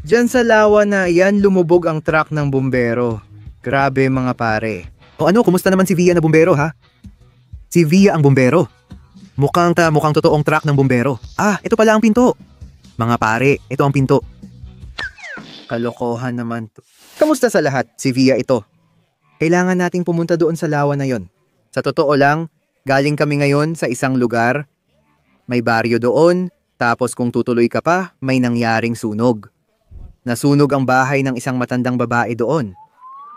Diyan sa lawa na yan lumubog ang truck ng bumbero. Grabe mga pare. O ano, kumusta naman si Via na bumbero ha? Si Via ang bumbero. Mukhang totoong truck ng bumbero. Ah, ito pala ang pinto. Mga pare, ito ang pinto. Kalokohan naman to. Kamusta sa lahat? Si Via ito. Kailangan nating pumunta doon sa lawa na yon. Sa totoo lang, galing kami ngayon sa isang lugar. May baryo doon, tapos kung tutuloy ka pa, may nangyaring sunog. Nasunog ang bahay ng isang matandang babae doon.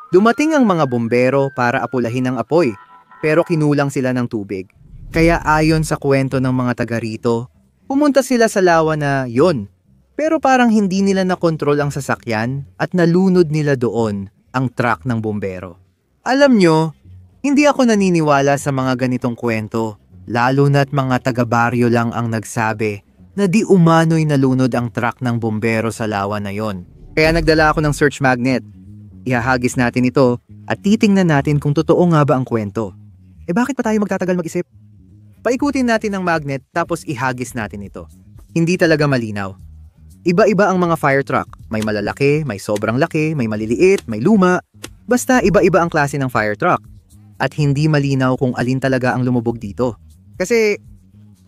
Dumating ang mga bumbero para apulahin ang apoy, pero kinulang sila ng tubig. Kaya ayon sa kwento ng mga taga rito, pumunta sila sa lawa na yon. Pero parang hindi nila nakontrol ang sasakyan at nalunod nila doon ang truck ng bumbero. Alam nyo, hindi ako naniniwala sa mga ganitong kwento, lalo na't mga taga-baryo lang ang nagsabi na di umano'y nalunod ang truck ng bumbero sa lawa na yon. Kaya nagdala ako ng search magnet. Ihahagis natin ito at titingnan natin kung totoo nga ba ang kwento. Bakit pa tayo magtatagal mag-isip? Paikutin natin ang magnet tapos ihagis natin ito. Hindi talaga malinaw. Iba-iba ang mga fire truck. May malalaki, may sobrang laki, may maliliit, may luma. Basta iba-iba ang klase ng fire truck. At hindi malinaw kung alin talaga ang lumubog dito. Kasi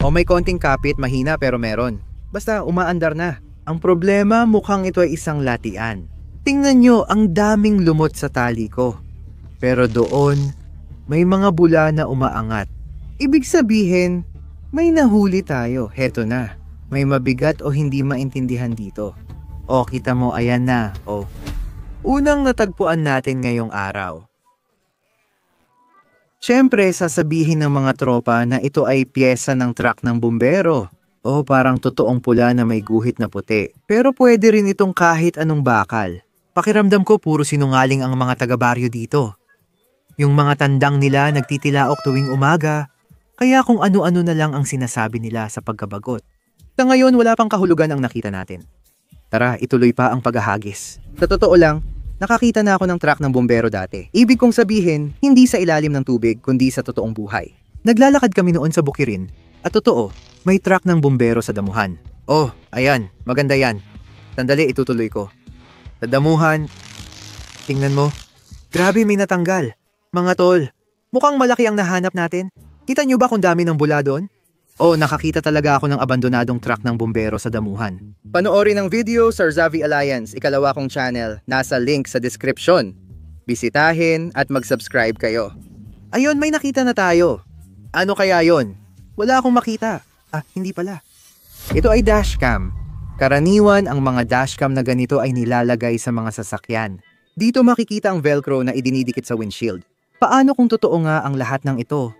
may konting kapit, mahina pero meron. Basta umaandar na. Ang problema mukhang ito ay isang latian. Tingnan nyo, ang daming lumot sa tali ko. Pero doon, may mga bula na umaangat. Ibig sabihin, may nahuli tayo. Heto na. May mabigat o hindi maintindihan dito. Kita mo, ayan na. Unang natagpuan natin ngayong araw. Siyempre, sasabihin ng mga tropa na ito ay piyesa ng truck ng bumbero. Parang totoong pula na may guhit na puti. Pero pwede rin itong kahit anong bakal. Pakiramdam ko puro sinungaling ang mga taga-baryo dito. Yung mga tandang nila nagtitilaok tuwing umaga, kaya kung ano-ano na lang ang sinasabi nila sa pagkabagot. Sa ngayon, wala pang kahulugan ang nakita natin. Tara, ituloy pa ang paghahagis. Sa totoo lang, nakakita na ako ng truck ng bumbero dati. Ibig kong sabihin, hindi sa ilalim ng tubig, kundi sa totoong buhay. Naglalakad kami noon sa bukirin, at totoo, may truck ng bumbero sa damuhan. Ayan, maganda yan. Sandali, itutuloy ko. Sa damuhan, tingnan mo. Grabe, may natanggal. Mga tol, mukhang malaki ang nahanap natin. Kita nyo ba kung dami ng bula doon? Nakakita talaga ako ng abandonadong truck ng bumbero sa damuhan. Panoorin ang video sa Arzavi Alliance, ikalawa kong channel. Nasa link sa description. Bisitahin at mag-subscribe kayo. Ayun, may nakita na tayo. Ano kaya yon? Wala akong makita. Hindi pala. Ito ay dashcam. Karaniwan ang mga dashcam na ganito ay nilalagay sa mga sasakyan. Dito makikita ang velcro na idinidikit sa windshield. Paano kung totoo nga ang lahat ng ito?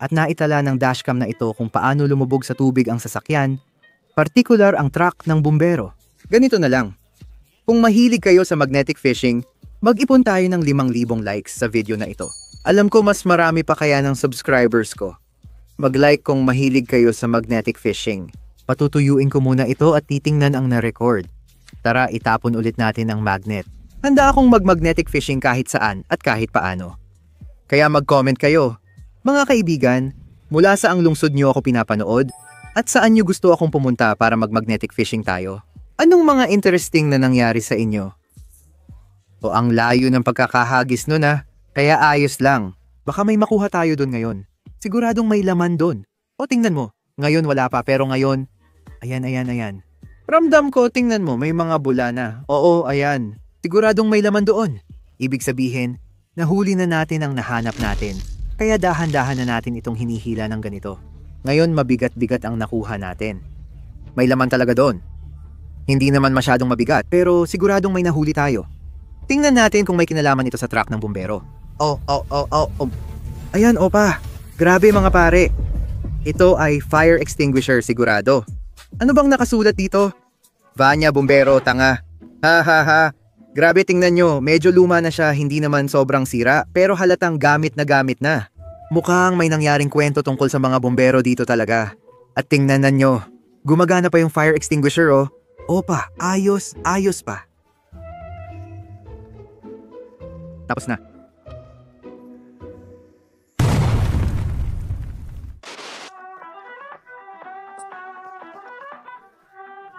At naitala ng dashcam na ito kung paano lumubog sa tubig ang sasakyan, partikular ang truck ng bumbero. Ganito na lang. Kung mahilig kayo sa magnetic fishing, mag-ipon tayo ng 5,000 likes sa video na ito. Alam ko mas marami pa kaya ng subscribers ko. Mag-like kung mahilig kayo sa magnetic fishing. Patutuyuin ko muna ito at titingnan ang na-record. Tara, itapon ulit natin ang magnet. Handa akong mag-magnetic fishing kahit saan at kahit paano. Kaya mag-comment kayo. Mga kaibigan, mula sa ang lungsod niyo ako pinapanood at saan niyo gusto akong pumunta para mag-magnetic fishing tayo? Anong mga interesting na nangyari sa inyo? Ang layo ng pagkakahagis nun kaya ayos lang. Baka may makuha tayo doon ngayon. Siguradong may laman doon. Tingnan mo, ngayon wala pa pero ngayon, ayan. Ramdam ko, tingnan mo, may mga bula na. Ayan. Siguradong may laman doon. Ibig sabihin, nahuli na natin ang nahanap natin. Kaya dahan-dahan na natin itong hinihila ng ganito. Ngayon mabigat-bigat ang nakuha natin. May laman talaga doon. Hindi naman masyadong mabigat pero siguradong may nahuli tayo. Tingnan natin kung may kinalaman ito sa truck ng bumbero. Ayan, opa. Grabe mga pare. Ito ay fire extinguisher sigurado. Ano bang nakasulat dito? Vanya bumbero, tanga. Ha. Grabe, tingnan nyo, medyo luma na siya, hindi naman sobrang sira, pero halatang gamit na. Mukhang may nangyaring kwento tungkol sa mga bumbero dito talaga. At tingnan nyo, gumagana pa yung fire extinguisher Opa, ayos pa. Tapos na.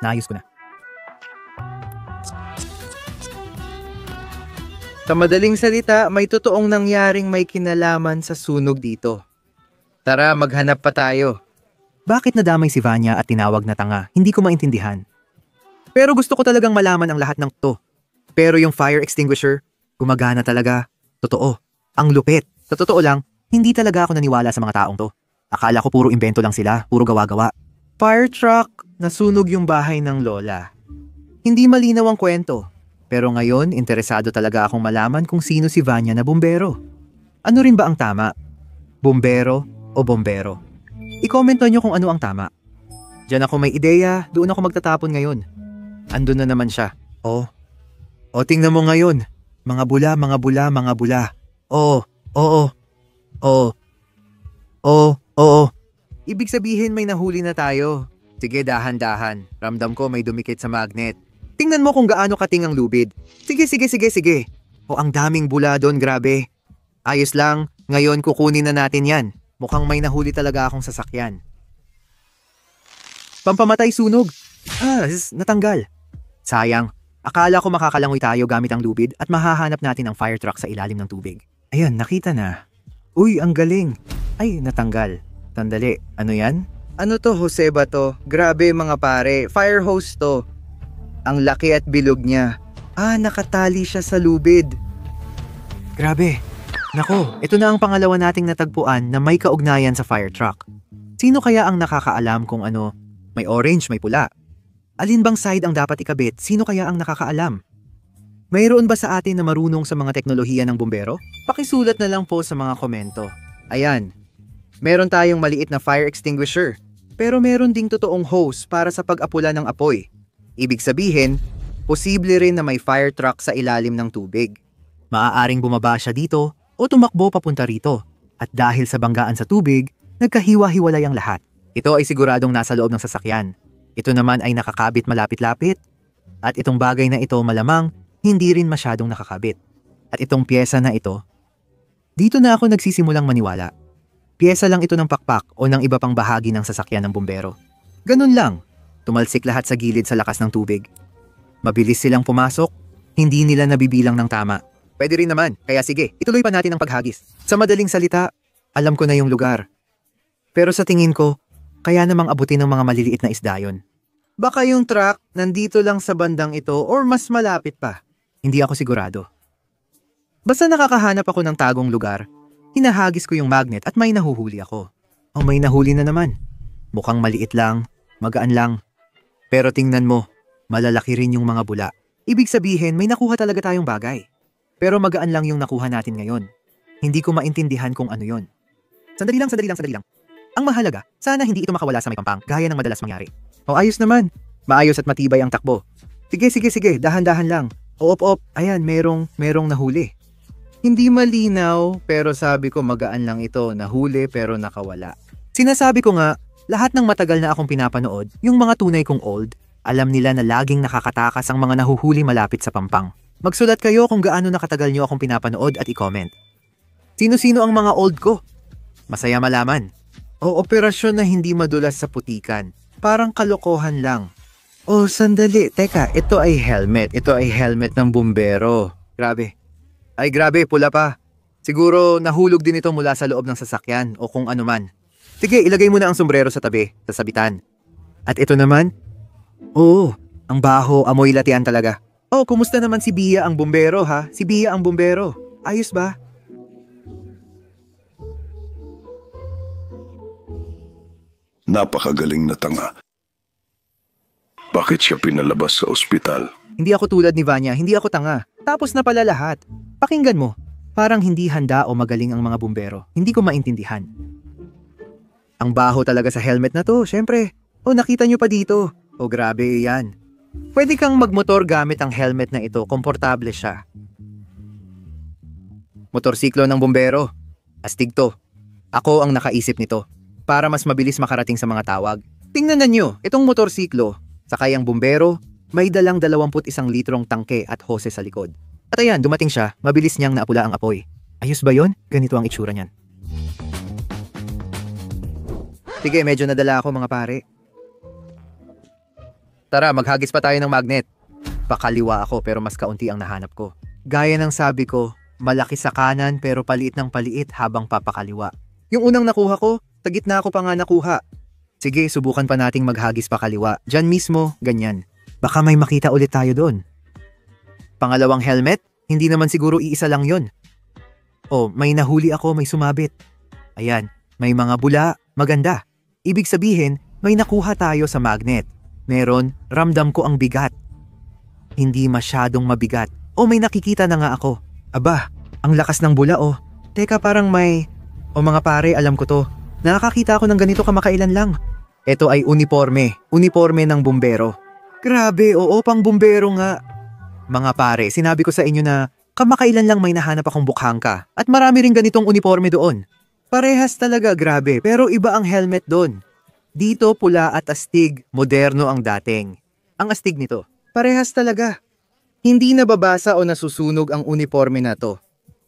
Naayos ko na. Sa madaling salita, may totoong nangyaring may kinalaman sa sunog dito. Tara, maghanap pa tayo. Bakit nadamay si Vanya at tinawag na tanga? Hindi ko maintindihan. Pero gusto ko talagang malaman ang lahat ng to. Pero yung fire extinguisher, gumagana talaga. Totoo. Ang lupit. Sa totoo lang, hindi talaga ako naniwala sa mga taong to. Akala ko puro imbento lang sila, puro gawa-gawa. Fire truck, nasunog yung bahay ng lola. Hindi malinaw ang kwento. Pero ngayon, interesado talaga akong malaman kung sino si Vanya na bumbero. Ano rin ba ang tama? Bumbero o bombero? I-comment nyo kung ano ang tama. Diyan ako may ideya, doon ako magtatapon ngayon. Andun na naman siya. Oh. O tingnan mo ngayon. Mga bula, mga bula, mga bula. Oo. Oo. Ibig sabihin may nahuli na tayo. Sige, dahan-dahan. Ramdam ko may dumikit sa magnet. Tingnan mo kung gaano kating ang lubid. Sige. O ang daming bula doon, grabe. Ayos lang, ngayon kukunin na natin yan. Mukhang may nahuli talaga akong sasakyan. Pampamatay sunog. Natanggal. Sayang, akala ko makakalangoy tayo gamit ang lubid at mahahanap natin ang fire truck sa ilalim ng tubig. Ayun, nakita na. Uy, ang galing. Ay, natanggal. Sandali, ano yan? Ano to, Jose ba to? Grabe mga pare, fire hose to. Ang laki at bilog niya. Nakatali siya sa lubid. Grabe. Nako, ito na ang pangalawa nating natagpuan na may kaugnayan sa fire truck. Sino kaya ang nakakaalam kung ano? May orange, may pula. Alin bang side ang dapat ikabit? Sino kaya ang nakakaalam? Mayroon ba sa atin na marunong sa mga teknolohiya ng bumbero? Pakisulat na lang po sa mga komento. Ayan. Meron tayong maliit na fire extinguisher. Pero meron ding totoong hose para sa pag-apula ng apoy. Ibig sabihin, posible rin na may fire truck sa ilalim ng tubig. Maaaring bumaba siya dito o tumakbo papunta rito. At dahil sa banggaan sa tubig, nagkahiwa-hiwalay ang lahat. Ito ay siguradong nasa loob ng sasakyan. Ito naman ay nakakabit malapit-lapit. At itong bagay na ito malamang hindi rin masyadong nakakabit. At itong pyesa na ito, dito na ako nagsisimulang maniwala. Pyesa lang ito ng pakpak o ng iba pang bahagi ng sasakyan ng bumbero. Ganun lang, tumalsik lahat sa gilid sa lakas ng tubig. Mabilis silang pumasok, hindi nila nabibilang ng tama. Pwede rin naman, kaya sige, ituloy pa natin ang paghagis. Sa madaling salita, alam ko na yung lugar. Pero sa tingin ko, kaya namang abutin ng mga maliliit na isda yun. Baka yung truck nandito lang sa bandang ito or mas malapit pa. Hindi ako sigurado. Basta nakakahanap ako ng tagong lugar, hinahagis ko yung magnet at may nahuhuli ako. O may nahuli na naman. Mukhang maliit lang, magaan lang. Pero tingnan mo, malalaki rin yung mga bula. Ibig sabihin may nakuha talaga tayong bagay. Pero magaan lang yung nakuha natin ngayon. Hindi ko maintindihan kung ano yon. Sandali lang. Ang mahalaga, sana hindi ito makawala sa may pampang, gaya ng madalas mangyari. O ayos naman. Maayos at matibay ang takbo. Sige, dahan-dahan lang. Op, ayan, merong nahuli. Hindi malinaw, pero sabi ko magaan lang ito, nahuli pero nakawala. Sinasabi ko nga, lahat ng matagal na akong pinapanood, yung mga tunay kong old, alam nila na laging nakakatakas ang mga nahuhuli malapit sa pampang. Magsulat kayo kung gaano nakatagal nyo akong pinapanood at i-comment. Sino-sino ang mga old ko? Masaya malaman. O operasyon na hindi madulas sa putikan. Parang kalokohan lang. Oh, sandali. Teka, ito ay helmet. Ito ay helmet ng bumbero. Grabe. Ay grabe, pula pa. Siguro nahulog din ito mula sa loob ng sasakyan o kung ano man. Sige, ilagay mo na ang sombrero sa tabi, sa sabitan. At ito naman? Oo, ang baho, amoy latian talaga. Oh, kumusta naman si Bia ang bumbero ha? Si Bia ang bumbero. Ayos ba? Napakagaling na tanga. Bakit siya pinalabas sa ospital? Hindi ako tulad ni Vanya, hindi ako tanga. Tapos na pala lahat. Pakinggan mo, parang hindi handa o magaling ang mga bumbero. Hindi ko maintindihan. Ang baho talaga sa helmet na to, syempre. Oh, nakita nyo pa dito. Oh, grabe yan. Pwede kang magmotor gamit ang helmet na ito, komportable siya. Motorsiklo ng bumbero. Astig to. Ako ang nakaisip nito, para mas mabilis makarating sa mga tawag. Tingnan na nyo, itong motorsiklo, sakay ang bumbero, may dalang 21 litrong tangke at hose sa likod. At ayan, dumating siya, mabilis niyang naapula ang apoy. Ayos ba yon? Ganito ang itsura niyan. Sige, medyo nadala ako mga pare. Tara, maghagis pa tayo ng magnet. Pakaliwa ako pero mas kaunti ang nahanap ko. Gaya ng sabi ko, malaki sa kanan pero paliit ng paliit habang papakaliwa. Yung unang nakuha ko, sa gitna ko pa nga nakuha. Sige, subukan pa nating maghagis pa kaliwa. Diyan mismo, ganyan. Baka may makita ulit tayo doon. Pangalawang helmet, hindi naman siguro iisa lang yon. Oh, may nahuli ako, may sumabit. Ayan, may mga bula, maganda. Ibig sabihin, may nakuha tayo sa magnet. Meron, ramdam ko ang bigat. Hindi masyadong mabigat. Oh, may nakikita na nga ako. Aba, ang lakas ng bula oh. Teka, parang may... O mga pare, alam ko to. Nakakita ako ng ganito kamakailan lang. Ito ay uniforme ng bumbero. Grabe, oo, pang bumbero nga. Mga pare, sinabi ko sa inyo na kamakailan lang may nahanap akong bukhangka at marami ring ganitong uniforme doon. Parehas talaga, grabe, pero iba ang helmet doon. Dito pula at astig, moderno ang dating. Ang astig nito, parehas talaga. Hindi nababasa o nasusunog ang uniforme na to.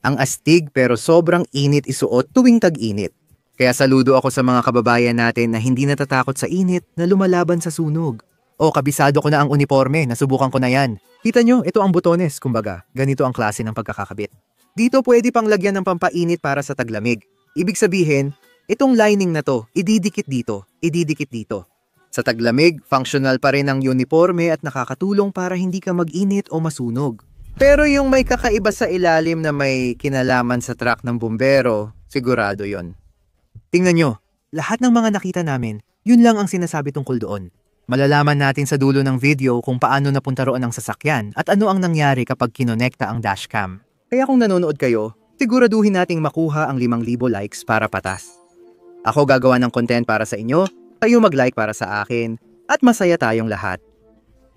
Ang astig pero sobrang init isuot tuwing tag-init. Kaya saludo ako sa mga kababayan natin na hindi natatakot sa init na lumalaban sa sunog. O kabisado ko na ang uniforme, nasubukan ko na yan. Kita nyo, ito ang butones, kumbaga. Ganito ang klase ng pagkakakabit. Dito pwede pang lagyan ng pampainit para sa taglamig. Ibig sabihin, itong lining na to, ididikit dito. Sa taglamig, functional pa rin ang uniforme at nakakatulong para hindi ka mag-init o masunog. Pero yung may kakaiba sa ilalim na may kinalaman sa truck ng bumbero, sigurado yon. Tingnan nyo, lahat ng mga nakita namin, yun lang ang sinasabi tungkol doon. Malalaman natin sa dulo ng video kung paano napunta roon ang sasakyan at ano ang nangyari kapag kinonekta ang dashcam. Kaya kung nanonood kayo, siguraduhin nating makuha ang 5,000 likes para patas. Ako gagawa ng content para sa inyo, kayo mag-like para sa akin, at masaya tayong lahat.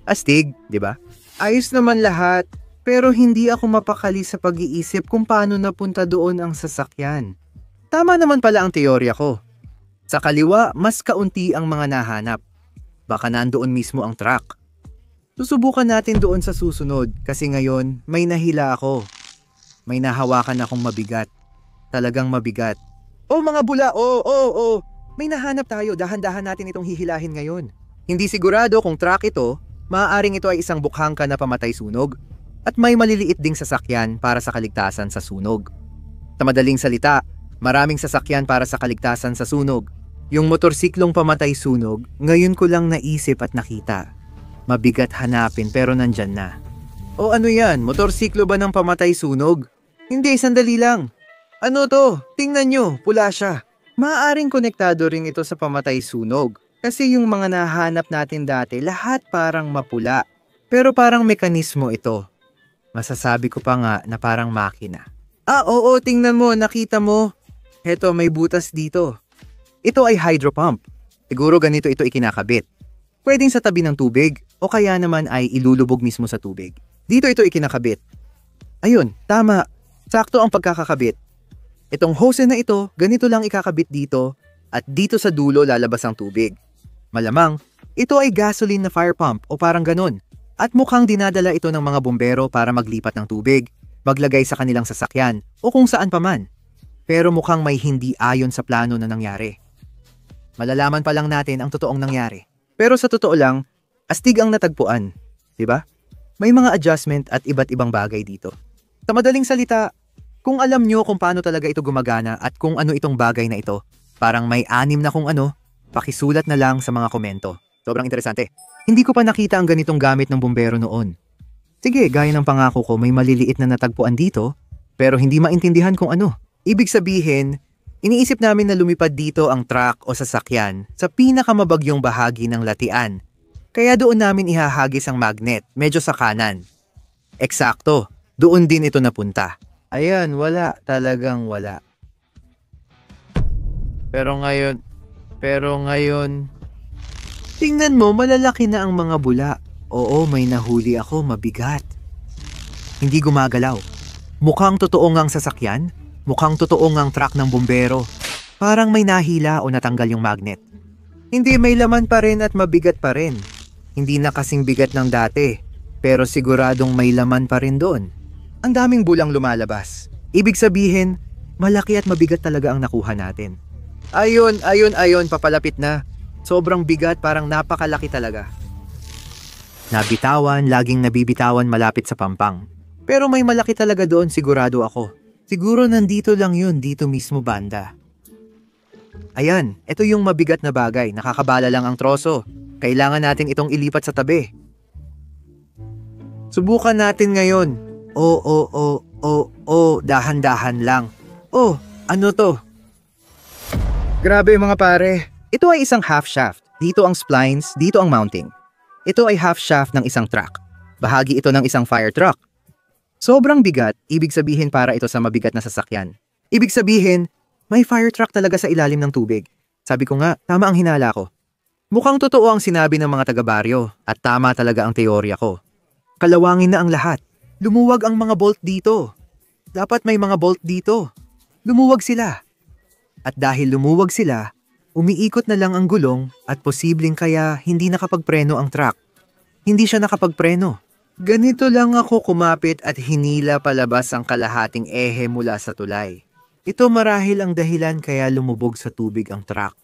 Astig, di ba? Ayos naman lahat, pero hindi ako mapakali sa pag-iisip kung paano napunta doon ang sasakyan. Tama naman pala ang teorya ko. Sa kaliwa, mas kaunti ang mga nahanap. Baka nandoon mismo ang truck. Susubukan natin doon sa susunod kasi ngayon may nahila ako. May nahawakan akong mabigat. Talagang mabigat. Oh mga bula, oh. May nahanap tayo, dahan-dahan natin itong hihilahin ngayon. Hindi sigurado kung truck ito, maaaring ito ay isang bukhangka na pamatay sunog at may maliliit ding sasakyan para sa kaligtasan sa sunog. Sa madaling salita, maraming sasakyan para sa kaligtasan sa sunog. Yung motorsiklong pamatay sunog, ngayon ko lang naisip at nakita. Mabigat hanapin pero nandyan na. O ano yan, motorsiklo ba ng pamatay sunog? Hindi, sandali lang. Ano to? Tingnan nyo, pula siya. Maaaring konektado rin ito sa pamatay sunog. Kasi yung mga nahanap natin dati, lahat parang mapula. Pero parang mekanismo ito. Masasabi ko pa nga na parang makina. Oo, tingnan mo, nakita mo. Heto, may butas dito. Ito ay hydro pump. Siguro ganito ito ikinakabit. Pwedeng sa tabi ng tubig o kaya naman ay ilulubog mismo sa tubig. Dito ito ikinakabit. Ayun, tama. Sakto ang pagkakakabit. Itong hose na ito, ganito lang ikakabit dito at dito sa dulo lalabas ang tubig. Malamang, ito ay gasoline na fire pump o parang ganon. At mukhang dinadala ito ng mga bumbero para maglipat ng tubig, maglagay sa kanilang sasakyan o kung saan paman. Pero mukhang may hindi ayon sa plano na nangyari. Malalaman pa lang natin ang totoong nangyari. Pero sa totoo lang, astig ang natagpuan. Diba? May mga adjustment at iba't ibang bagay dito. Sa madaling salita, kung alam nyo kung paano talaga ito gumagana at kung ano itong bagay na ito, parang may 6 na kung ano, pakisulat na lang sa mga komento. Sobrang interesante. Hindi ko pa nakita ang ganitong gamit ng bumbero noon. Sige, gaya ng pangako ko, may maliliit na natagpuan dito, pero hindi maintindihan kung ano. Ibig sabihin, iniisip namin na lumipad dito ang truck o sasakyan sa pinakamabagyong bahagi ng latian. Kaya doon namin ihahagis ang magnet, medyo sa kanan. Eksakto, doon din ito napunta. Ayan, wala, talagang wala. Pero ngayon, tingnan mo, malalaki na ang mga bula. Oo, may nahuli ako, mabigat. Hindi gumagalaw. Mukhang totoo ngang sasakyan. Mukhang totoo ngang truck ng bumbero. Parang may nahila o natanggal yung magnet. Hindi, may laman pa rin at mabigat pa rin. Hindi na kasing bigat ng dati, pero siguradong may laman pa rin doon. Ang daming bulang lumalabas. Ibig sabihin, malaki at mabigat talaga ang nakuha natin. Ayun, papalapit na. Sobrang bigat, parang napakalaki talaga. Nabitawan, laging nabibitawan malapit sa pampang. Pero may malaki talaga doon, sigurado ako. Siguro nandito lang yun, dito mismo banda. Ayan, ito yung mabigat na bagay. Nakakabala lang ang troso. Kailangan natin itong ilipat sa tabi. Subukan natin ngayon. Dahan-dahan lang. Ano to? Grabe mga pare. Ito ay isang half shaft. Dito ang splines, dito ang mounting. Ito ay half shaft ng isang truck. Bahagi ito ng isang fire truck. Sobrang bigat, ibig sabihin para ito sa mabigat na sasakyan. Ibig sabihin, may fire truck talaga sa ilalim ng tubig. Sabi ko nga, tama ang hinala ko. Mukhang totoo ang sinabi ng mga taga-baryo at tama talaga ang teorya ko. Kalawangin na ang lahat. Lumuwag ang mga bolt dito. Dapat may mga bolt dito. Lumuwag sila. At dahil lumuwag sila, umiikot na lang ang gulong at posibleng kaya hindi nakapagpreno ang truck. Hindi siya nakapagpreno. Ganito lang ako kumapit at hinila palabas ang kalahating ehe mula sa tulay. Ito marahil ang dahilan kaya lumubog sa tubig ang truck.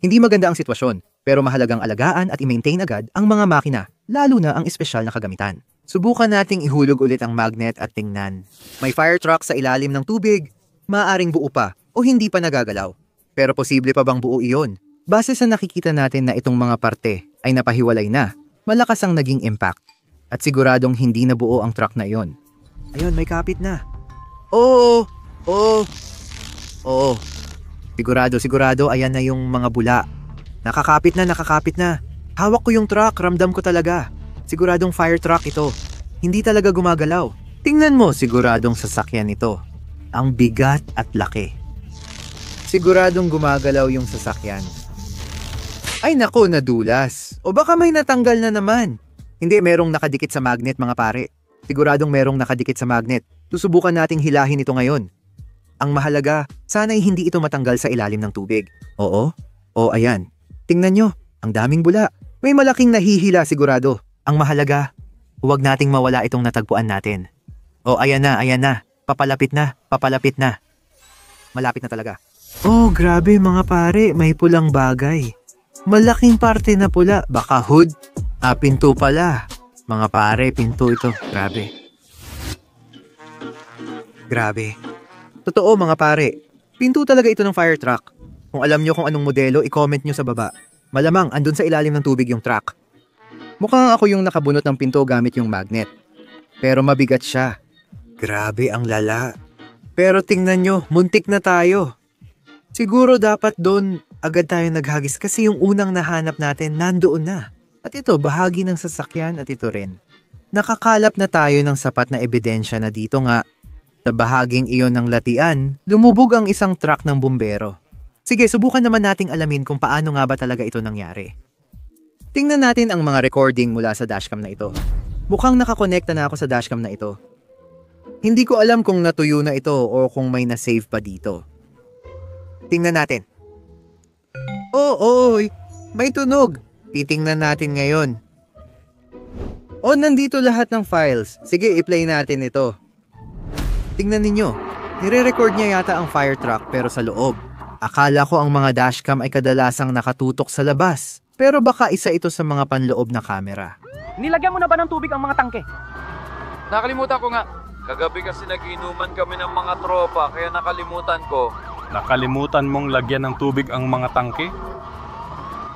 Hindi maganda ang sitwasyon, pero mahalagang alagaan at i-maintain agad ang mga makina, lalo na ang espesyal na kagamitan. Subukan nating ihulog ulit ang magnet at tingnan. May fire truck sa ilalim ng tubig, maaaring buo pa o hindi pa nagagalaw. Pero posible pa bang buo iyon? Base sa nakikita natin na itong mga parte ay napahiwalay na, malakas ang naging impact. At siguradong hindi na buo ang truck na iyon. Ayun, may kapit na. Oo. Sigurado, ayan na yung mga bula. Nakakapit na. Hawak ko yung truck, ramdam ko talaga. Siguradong fire truck ito. Hindi talaga gumagalaw. Tingnan mo, siguradong sasakyan ito. Ang bigat at laki. Siguradong gumagalaw yung sasakyan. Ay nako, nadulas. O baka may natanggal na naman. Hindi, merong nakadikit sa magnet mga pare. Siguradong merong nakadikit sa magnet. Susubukan nating hilahin ito ngayon. Ang mahalaga, sana'y hindi ito matanggal sa ilalim ng tubig. Oo? Ayan. Tingnan nyo, ang daming bula. May malaking nahihila sigurado. Ang mahalaga, huwag nating mawala itong natagpuan natin. Ayan na. Papalapit na. Malapit na talaga. Grabe mga pare, may pulang bagay. Malaking parte na pula, baka hood. Pinto pala. Mga pare, pinto ito. Grabe. Totoo mga pare. Pinto talaga ito ng fire truck. Kung alam nyo kung anong modelo, i-comment nyo sa baba. Malamang andun sa ilalim ng tubig yung truck. Mukhang ako yung nakabunot ng pinto gamit yung magnet. Pero mabigat siya. Grabe ang lala. Pero tingnan nyo, muntik na tayo. Siguro dapat doon agad tayo naghagis kasi yung unang nahanap natin nandoon na. At ito, bahagi ng sasakyan at ito rin. Nakakalap na tayo ng sapat na ebidensya na dito nga, sa bahaging iyon ng latian, lumubog ang isang truck ng bumbero. Sige, subukan naman nating alamin kung paano nga ba talaga ito nangyari. Tingnan natin ang mga recording mula sa dashcam na ito. Mukhang nakakonekta na ako sa dashcam na ito. Hindi ko alam kung natuyo na ito o kung may na-save pa dito. Tingnan natin. May tunog. Titingnan natin ngayon. Nandito lahat ng files. Sige, i-play natin ito. Tingnan ninyo. Nire-record niya yata ang fire truck pero sa loob. Akala ko ang mga dashcam ay kadalasang nakatutok sa labas. Pero baka isa ito sa mga panloob na kamera. Nilagyan mo na ba ng tubig ang mga tangke? Nakalimutan ko nga. Kagabi kasi nagiinuman kami ng mga tropa kaya nakalimutan ko. Nakalimutan mong lagyan ng tubig ang mga tangke?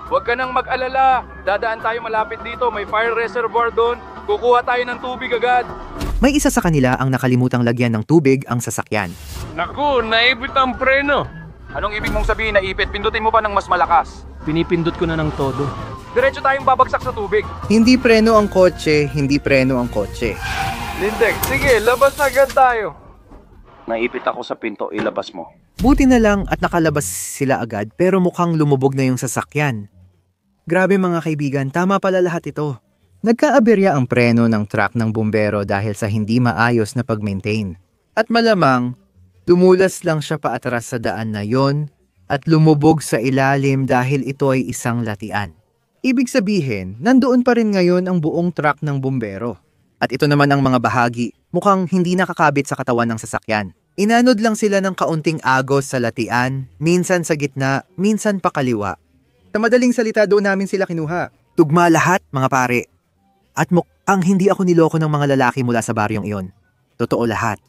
Huwag ka nang mag-alala. Dadaan tayo malapit dito. May fire reservoir doon. Kukuha tayo ng tubig agad. May isa sa kanila ang nakalimutang lagyan ng tubig ang sasakyan. Naku, naipit ang preno. Anong ibig mong sabihin na ipit? Pindutin mo pa ng mas malakas. Pinipindot ko na ng todo. Diretso tayong babagsak sa tubig. Hindi preno ang kotse. Lindek, sige, labas agad tayo. Naipit ako sa pinto, ilabas mo. Buti na lang at nakalabas sila agad pero mukhang lumubog na yung sasakyan. Grabe mga kaibigan, tama pala lahat ito. Nagkaaberya ang preno ng truck ng bumbero dahil sa hindi maayos na pag-maintain. At malamang, dumulas lang siya paatras sa daan na yon at lumubog sa ilalim dahil ito ay isang latian. Ibig sabihin, nandoon pa rin ngayon ang buong truck ng bumbero. At ito naman ang mga bahagi, mukhang hindi nakakabit sa katawan ng sasakyan. Inanod lang sila ng kaunting agos sa latian, minsan sa gitna, minsan pa kaliwa. Sa madaling salita doon namin sila kinuha. Tugma lahat, mga pare. At Ang hindi ako niloko ng mga lalaki mula sa baryong iyon. Totoo lahat.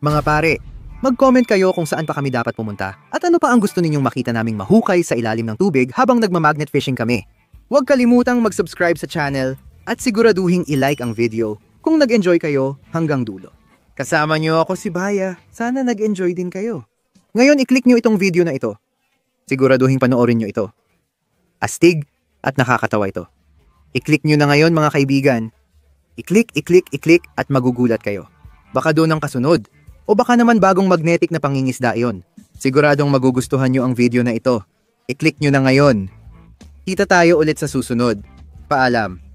Mga pare, mag-comment kayo kung saan pa kami dapat pumunta at ano pa ang gusto ninyong makita naming mahukay sa ilalim ng tubig habang nagmamagnet fishing kami. Huwag kalimutang mag-subscribe sa channel at siguraduhing i-like ang video kung nag-enjoy kayo hanggang dulo. Kasama niyo ako si Baya. Sana nag-enjoy din kayo. Ngayon i-click niyo itong video na ito. Siguraduhin panoorin niyo ito. Astig at nakakatawa ito. I-click niyo na ngayon mga kaibigan. I-click at magugulat kayo. Baka doon ang kasunod. O baka naman bagong magnetic na pangingisda iyon. Siguradong magugustuhan niyo ang video na ito. I-click niyo na ngayon. Kita tayo ulit sa susunod. Paalam.